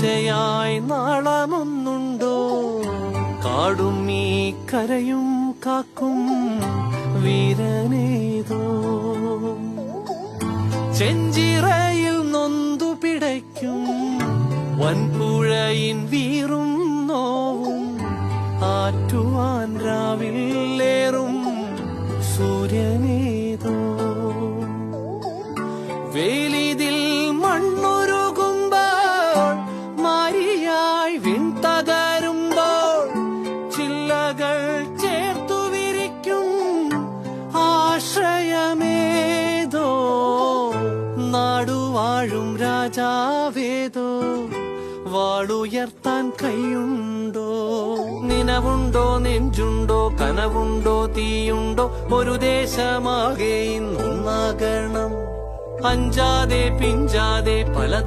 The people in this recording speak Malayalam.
ആശയായി നാളമൊന്നുണ്ടോ? കാടും ഈ കരയും കാക്കും വീരനേതോ. ചെഞ്ചിറയിൽ നൊന്തു പിടയ്ക്കും വൻപുഴയിൻ വീറും നോവും ആറ്റുവാൻ രാവിലേറും സൂര്യനേതോ. വേലിതിൽ മണ്ണുരുകുമ്പോൾ മാരിയായി വിൺതകരുമ്പോൾ ചില്ലകൾ ചേർത്തു വിരിക്കും ആശ്രയമേതോ. നാടുവാഴും രാജാവേതോ വാളുയർത്താൻ കൈയുണ്ടോ? നിനവുണ്ടോ, നെഞ്ചുണ്ടോ, കനവുണ്ടോ, തീയുണ്ടോ? ഒരു ദേശമാകെ ഇന്നൊന്നാകണം. അഞ്ചാതെ പിഞ്ചാതെ